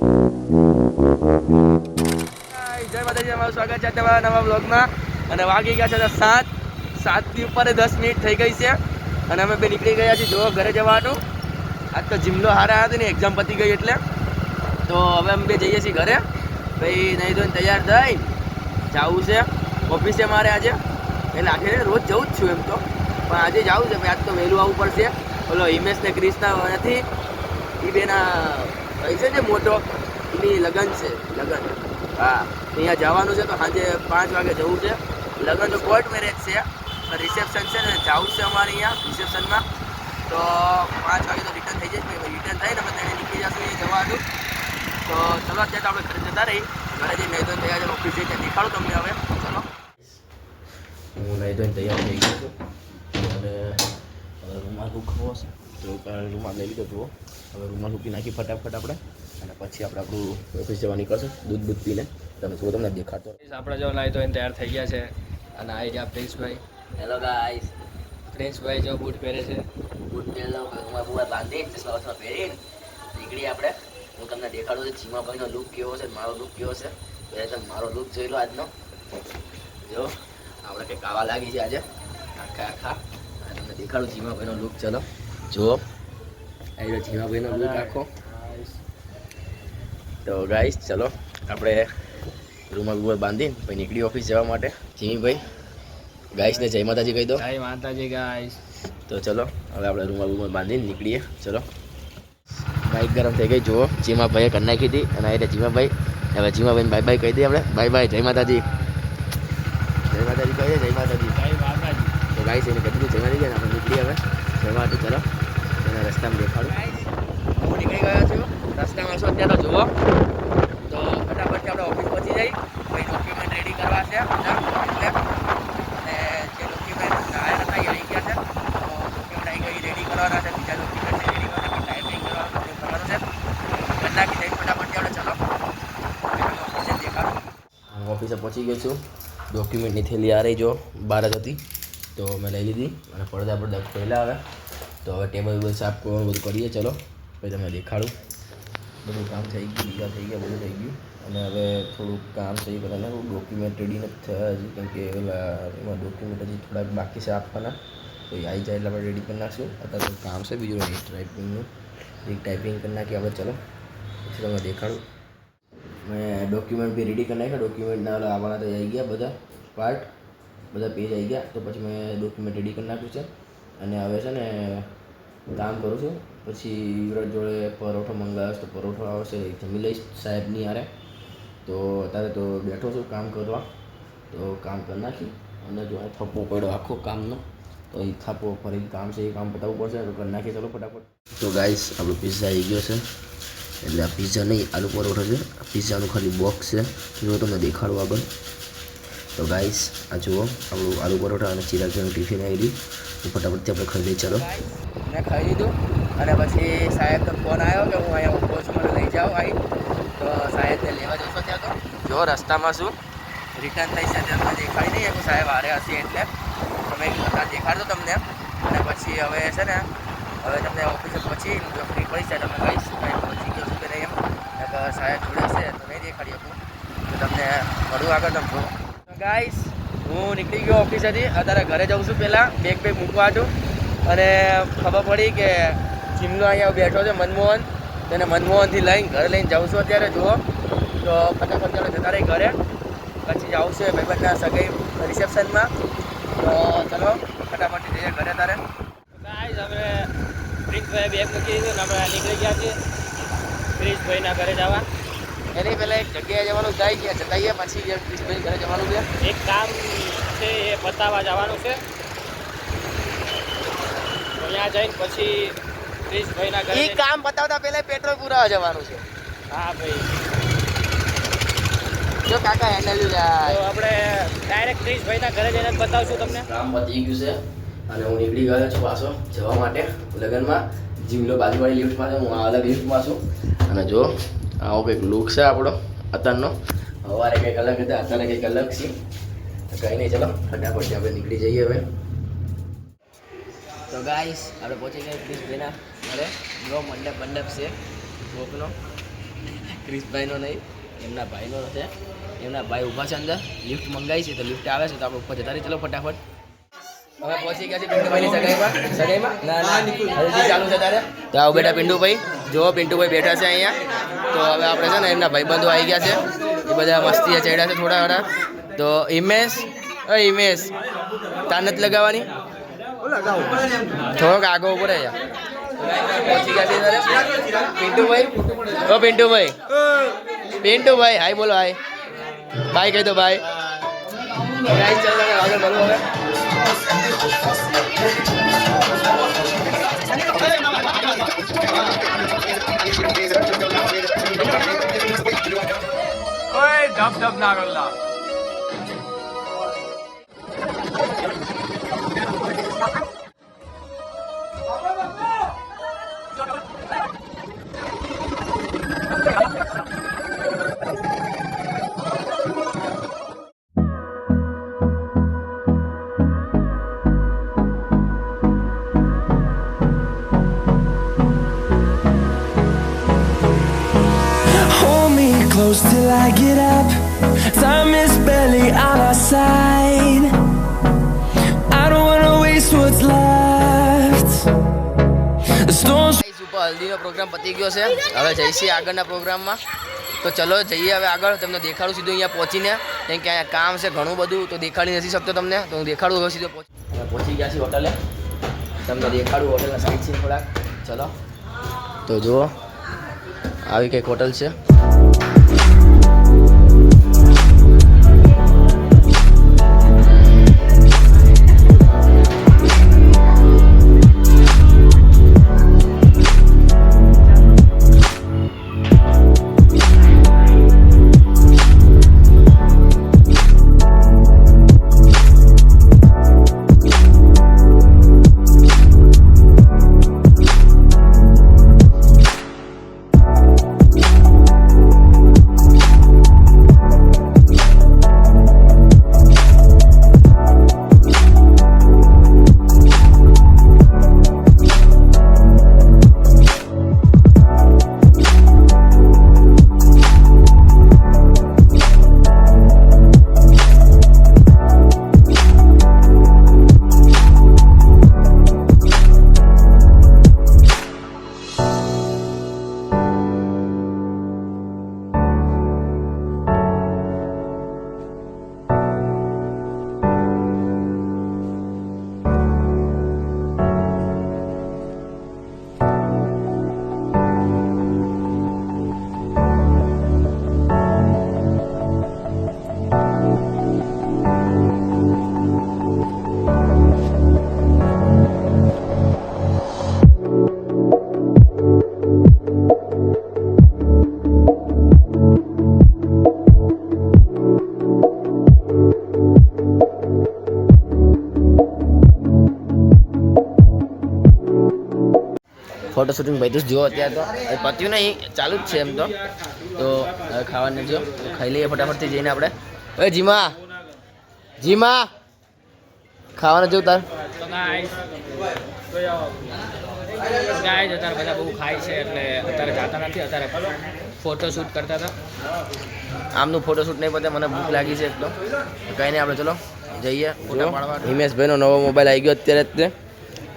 જય માતાજી, અમારું સ્વાગત છે તમારા નવા બ્લોગમાં. અને વાગી ગયા છે 7:07 ઉપર 10 મિનિટ થઈ ગઈ છે અને અમે બે નીકળી ગયા છીએ જો ઘરે જવાનું. આજ તો જીમલો હારા હતી ને, એક્ઝામ પતી ગઈ એટલે તો હવે અમે બે જઈએ છીએ ઘરે. ભાઈ નહીં તો તૈયાર થઈ જવું છે ઓફિસે મારે આજે. એટલે આખરે રોજ જવું જ છું એમ તો, પણ આજે જવું છે. આજ તો વહેલું આવવું પડશે. ઓલો હિમેશ ને ક્રિષ્ના નથી, એ બેના ભાઈ છે જે મોટો, એની લગ્ન છે. લગ્ન, હા, અહીંયા જવાનું છે. તો સાંજે 5 વાગે જવું છે. લગ્ન તો કોર્ટ મેરેજ છે, રિસેપ્શન છે ને જવું છે અમારે અહીંયા રિસેપ્શનમાં. તો 5 વાગે તો રિટર્ન થઈ જશે. રિટર્ન થઈને અમે તેને નીકળી જશું એ જવાનું. તો ચલો અત્યારે આપણે ઘરે જતા રહી. ઘરે જઈને નહીં તો તૈયાર ઓફિસ જઈને દેખાડું તમને. હવે ચલો, હું નહીં તો તૈયાર થઈ ગયો છું અને હવે રૂમાલ મૂકવો છે. તો રૂમાલ લઈ લીધો જુઓ. હવે રૂમાલ મૂકી નાખી ફટાફટ આપણે, અને પછી આપણે આપણું ઓફિસ જવા નીકળશે દૂધ પીને. તમે જુઓ, તમને દેખાડતો. આપણે જો લાવી તો એને તૈયાર થઈ ગયા છે. અને આવી ગયા પ્રિન્સભાઈ. Hello guys. પ્રિન્સભાઈ જો બૂટ પહેરે છે. બૂટ પહેરેલો રૂમાલ બુવા બાંધી ચશ્મા પહેરીને નીકળી આપણે. હું તમને દેખાડું છું ચીમાભાઈનો લુક કેવો છે, મારો લુક કેવો છે. તમે મારો લુક જોઈ લો આજનો. જો આપણે કંઈક આવા લાગી છે આજે આખા. તમને દેખાડું ચીમાભાઈનો લુક. ચલો જુઓ, આવી ચીમાભાઈનો લુક આખો. તો ગાઈસ ચલો આપણે રૂમાલ બાંધીને પછી નીકળી ઓફિસ જવા માટે. ચીમીભાઈ ગાઈસને જય માતાજી કહી દો. જય માતાજી ગાઈસ. તો ચલો હવે આપણે રૂમાલ બાંધીને નીકળીએ. ચલો, બાઈક ગરમ થઈ ગઈ જુઓ. ચીમાભાઈએ કરી નાખી હતી અને આ ચીમાભાઈ. હવે ચીમાભાઈને બાય બાય કહી દઈએ આપણે. બાય બાય, જય માતાજી. જય માતાજી કહીએ. જય માતાજી. જય માતાજી. તો ગાઈસ એને કીધું જય માતાજી. આપણે નીકળીએ હવે જય માતાજી. ચલો એના રસ્તામાં દેખાડું. હું નીકળી ગયો છું રસ્તામાં છું અત્યારે. તો જુઓ, તો ફટાફટ આપણે ઓફિસ પહોંચી જઈ. પછી ડોક્યુમેન્ટ રેડી કરવા છે બધા એટલે. અને જે ડોક્યુમેન્ટ આવ્યા હતા એ આવી ગયા છે. તો ડોક્યુમેન્ટ આવી ગઈ રેડી કરવાના છે. બીજા ડોક્યુમેન્ટ રેડી કરવાના, ટાઈપિંગ કરવાનું છે. નાખી દઈ ફટાફટ આપણે. ચલો ઓફિસે દેખાડું. હું ઓફિસે પહોંચી ગયો છું. ડોક્યુમેન્ટની થેલી આ રહી જો, બહાર જ હતી તો મેં લઈ લીધી. અને પડદા પહેલાં આવે. તો હવે ટેબલ સાફ કરવાનું બધું કરીએ. ચલો પછી તમને દેખાડું. બધું કામ થઈ ગયું, બીજા થઈ ગયા, બધું થઈ ગયું. અને હવે થોડુંક કામ થઈ ગયું. ડોક્યુમેન્ટ રેડી નથી થયા હજી, કેમ કે એમાં ડોક્યુમેન્ટ હજી થોડાક બાકી છે આપવાના. તો એ આવી જાય એટલે આપણે રેડી કરી નાખીશું. અત્યારે તો કામ છે બીજું નહીં, ટાઈપિંગનું. એક ટાઈપિંગ કરી નાખીએ આપણે. ચલો પછી તમને દેખાડું. મેં ડોક્યુમેન્ટ બી રેડી કરી નાખ્યા. ડોક્યુમેન્ટના આવવાના તો આવી ગયા, બધા પાર્ટ, બધા પેજ આવી ગયા. તો પછી મેં ડોક્યુમેન્ટ રેડી કરી નાખ્યું છે. અને હવે છે ને કામ કરું છું. પછી યુવરાજ જોડે પરોઠો મંગાવ્યો તો પરોઠો આવશે, જમી લઈશ સાહેબની હારે. તો અત્યારે તો બેઠો છું કામ કરવા. તો કામ કરી નાખી. અને જો થપ્પો પડ્યો આખો કામનો, તો એ થપ્પો ફરી કામ છે એ કામ પતાવવું પડશે. તો કરી નાખીએ ચલો ફટાફટ. તો ગાઈસ આપણો પિઝા આવી ગયો છે. એટલે આ પિઝા નહીં, આલુ પરોઠો છે. પિઝાનું ખાલી બોક્સ છે, જો તમને દેખાડું આગળ. તો ગાઈસ આ જુઓ, આપણું આલુ પરોઠા અને ચિરાગનું ટિફિન આવી રહ્યું. તો ફટાફટથી આપણે ખાઈ લઈએ. ચલો મેં ખાઈ લીધું. અને પછી સાહેબનો ફોન આવ્યો કે હું અહીંયા ઊભો છું, મને લઈ જાઓ આવી. તો સાહેબને લેવા જશો ત્યાં. તો જો રસ્તામાં શું રિટર્ન થઈ છે તમને દેખાડી નહીં. હું સાહેબ હારે હશે એટલે તમે દેખાડતો તમને. અને પછી હવે છે ને, હવે તમને ઓફિસે પહોંચી ફ્રી પડી જાય તમે કહીશ કંઈ પહોંચી ગયો છું કે નહીં એમ. સાહેબ જોડે છે તો નહીં દેખાડી શકું. તો તમને મળું આગળ તમે જો. ગાઈસ હું નીકળી ગયો ઓફિસેથી. અત્યારે ઘરે જાઉં છું. પહેલાં બેગ મૂકવા હતું. અને ખબર પડી કે જીમલો અહીંયા બેઠો છે મનમોહન. તેને મનમોહનથી લઈને ઘરે લઈને જાઉં છું અત્યારે. જુઓ તો ફટાફટ ચાલો જતા રહી ઘરે. પછી જાઉં છું ભાઈબંધના સગાઈ રિસેપ્શનમાં. તો ચલો ફટાફટ જઈએ ઘરે તારે. ગાઈસ હવે પ્રિન્સભાઈ બેગ મૂકી દીધું ને આપણે નીકળી ગયા છીએ પ્રિન્સભાઈના ઘરે જવા. એની પહેલાં એક જગ્યાએ જવાનું જાય ગયા જતાઈએ, પછી પ્રિન્સભાઈ ઘરે જવાનું છે. એક કામ છે એ પતાવવા જવાનું છે. ત્યાં જઈને પછી ક્રિશભાઈના ઘરે એ કામ બતાવતા પહેલા પેટ્રોલ પુરાવા જવાનું છે. હા ભાઈ, જો કાકા હેન્ડલ જાય તો આપણે ડાયરેક્ટ ક્રિશભાઈના ઘરે જઈને બતાવશું તમને. કામ પતી ગયું છે અને હું નીકળી ગયો છું પાછો જવા માટે લગ્નમાં. જીમલો બાજુવાળી લિફ્ટમાં છે, હું આ અલગ લિફ્ટમાં છું. અને જો આવો કંઈક લુક છે આપણો અત્યારનો. સવારે કંઈક અલગ હતા, અત્યારે કંઈક અલગ છે. કંઈ નહીં, ચલો ફટાફટ આપણે નીકળી જઈએ હવે. તો ગાઈસ આપણે પહોંચી ગયા ક્રિશભાઈના ઘરે. જો મંડપ છે ભોગનો. ક્રિશભાઈનો નહીં, એમના ભાઈનો છે. એમના ભાઈ ઊભા છે અંદર, લિફ્ટ મંગાવી છે તો લિફ્ટ આવે છે તો આપણે ઉપર જતા રહી. ચલો ફટાફટ. હવે પહોંચી ગયા છે પિન્ટુભાઈની સગાઈમાં. ના હલ્દી ચાલુ છે તારે. તો આવો બેટા પિન્ટુભાઈ, જો પિન્ટુભાઈ બેઠા છે અહીંયા. તો હવે આપણે છે ને એમના ભાઈબંધો આવી ગયા છે, એ બધા મસ્તી ચડ્યા છે થોડા ઘણા. તો હિમેશ, હિમેશ તાર નથી લગાવવાની, થોડોક આગળ ઉપર રહ્યા. પહોંચી ગયા છે પિન્ટુભાઈ. ઓ પિન્ટુભાઈ, પિન્ટુભાઈ હાય બોલો, હાય બાય કહી દો, બાય. આગળ બોલો હવે. ધબ ધબ ના કરલા. Close till I get up. Time is barely on our side. I don't wanna waste what's left. The storms. ઉપર હલ્દીનો પ્રોગ્રામ પતી ગયો છે. હવે જઈશું આગળના પ્રોગ્રામમાં. તો ચલો જઈએ હવે આગળ. તમને દેખાડું સીધું અહીંયા પહોંચીને, કેમ કે અહીંયા કામ છે ઘણું બધું, તો દેખાડી નથી શકતો તમને. તો હું દેખાડું હવે સીધો પહોંચી ગયા છીએ હોટલે. તમને દેખાડું હોટલના સાઈડ છે થોડાક. ચલો તો જુઓ, આવી કંઈક હોટલ છે. ફોટો શૂટિંગ બધું જ જુઓ. અત્યારે તો પત્યું નહીં, ચાલુ જ છે એમ તો. તો હવે ખાવાનું જો ખાઈ લઈએ ફટાફટથી જઈને આપણે. હવે જીમા, જીમા ખાવાનું જેવું તાર. ગાય અત્યારે બધા બહુ ખાય છે એટલે અત્યારે જાતા નથી. અત્યારે ફોટોશૂટ કરતા હતા. આમનું ફોટોશૂટ નહીં પતે, મને ભૂખ લાગી છે એક તો. કંઈ નહીં, આપણે ચલો જઈએ. હિમેશભાઈનો નવો મોબાઈલ આવી ગયો અત્યારે જ.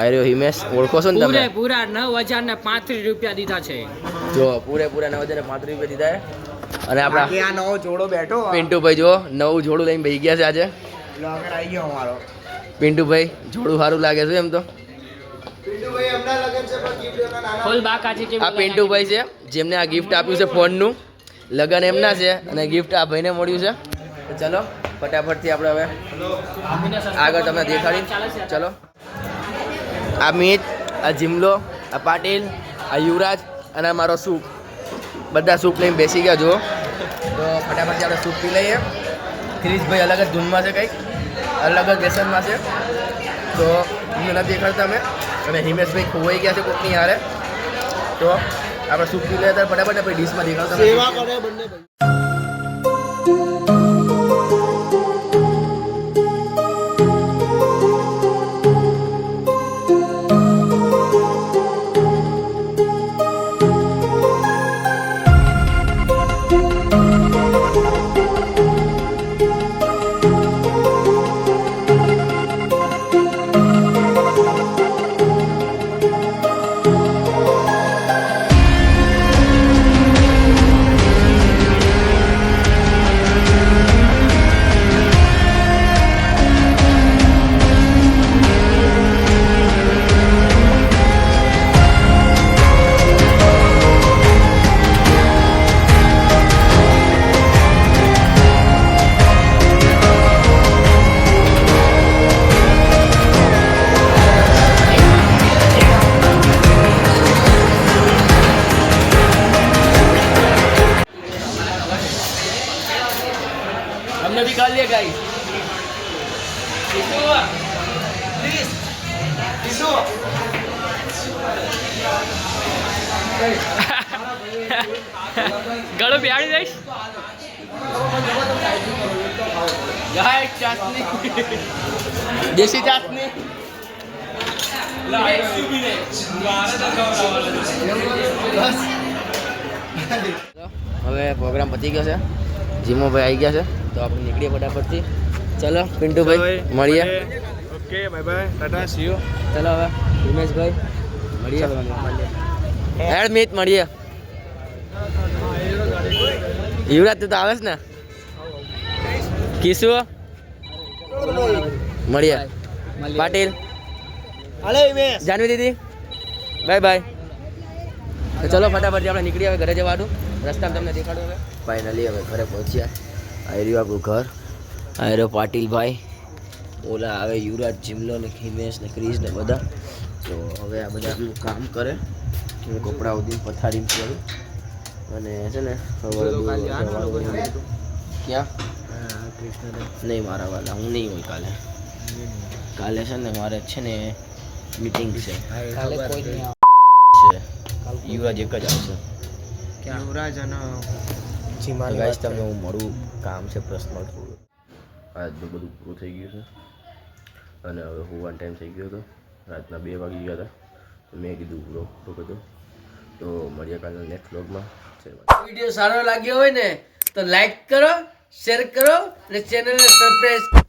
આ રહ્યો હિમેશ, ઓળખો છો ને તમે? પૂરા 9,035 રૂપિયા દીધા છે. જો પૂરેપૂરા 9,035 રૂપિયા દીધા છે. અને આપણા આ નવો જોડો બેઠો પિન્ટુભાઈ જો નવું જોડું લઈને બેસી ગયા છે આજે. આગળ આવી ગયો અમારો પિન્ટુભાઈ જોડું સારું લાગે છે એમ તો. પિન્ટુભાઈ હમણાં લગન છે પણ ગિફ્ટ એના નાના ફૂલ બાકાજી કેવું આ પિન્ટુભાઈ છે જેમને આ ગિફ્ટ આપ્યું છે ફોનનું. લગન એમના છે અને ગિફ્ટ આ ભાઈને મળ્યું છે. તો ચલો ફટાફટથી આપણે હવે આગળ તમને દેખાડી. ચલો આ મિત, આ જીમલો, આ પાટીલ, આ યુવરાજ અને મારો સૂપ, બધા સૂપ લઈને બેસી ગયા જો. તો ફટાફટથી આપણે સૂપ પી લઈએ. ક્રિશભાઈ અલગ જ ધૂનમાં છે, કંઈક અલગ જ વ્યસનમાં છે. તો અમને નથી દેખાડતા અમે. અને હિમેશભાઈ ખોવાઈ ગયા છે કોકની હારે. તો આપણે સૂપ પી લઈએ ત્યારે ફટાફટ પછી ડીશમાં દેખાડતા સેવા કરે બંને ભાઈ. બોલાવી લે ગાઈસ ગળું બેહાડી દઈશ. ગાઈસ ચાસની દેશી ચાસની હવે પ્રોગ્રામ પતી ગયો છે. જીમોભાઈ આવી ગયા છે તો આપણે નીકળીએ ફટાફટથી. ચલો પિન્ટુભાઈ મળીએ. Okay bye bye Tata C you. ચલો હવે ઉમેશભાઈ મળીએ. હેડ મિત મળીએ. યુવરાજ તું તો આવે ને? કિશુ મળીએ. પાટીલ જાનવી દીદી બાય બાય. તો ચલો ફટાફટ આપણે નીકળીએ હવે ઘરે જવાનું. રસ્તામાં તમને દેખાડું હવે. ફાઇનલી હવે ઘરે પહોંચ્યા. આ રહ્યું આપણું ઘર. આ રહ્યો પાટીલભાઈ. ઓલા આવે યુવરાજ, જીમલો ને હિમેશ ને ક્રિશ ને બધા. તો હવે આ બધા આપણું કામ કરે. હું કપડાં ઉધી પથારી કરું અને છે ને ક્યાં નહીં મારા વાલા હું નહીં હોય કાલે. કાલે છે ને મારે છે ને મીટિંગ છે. યુવરાજ એક જ આવશે. યુવરાજ અને ગાઈસ તમને હું મળું, કામ છે પર્સનલ થોડું. આજનું બધું પૂરું થઈ ગયું છે અને હવે હોવાનો ટાઈમ થઈ ગયો હતો. રાતના 2 વાગી ગયા હતા. તો મેં કીધું બ્લોગ હતો. તો મળીએ કાલે નેક્સ્ટ બ્લોગમાં. વિડીયો સારો લાગ્યો હોય ને તો લાઈક કરો, શેર કરો અને ચેનલને સબસ્ક્રાઈબ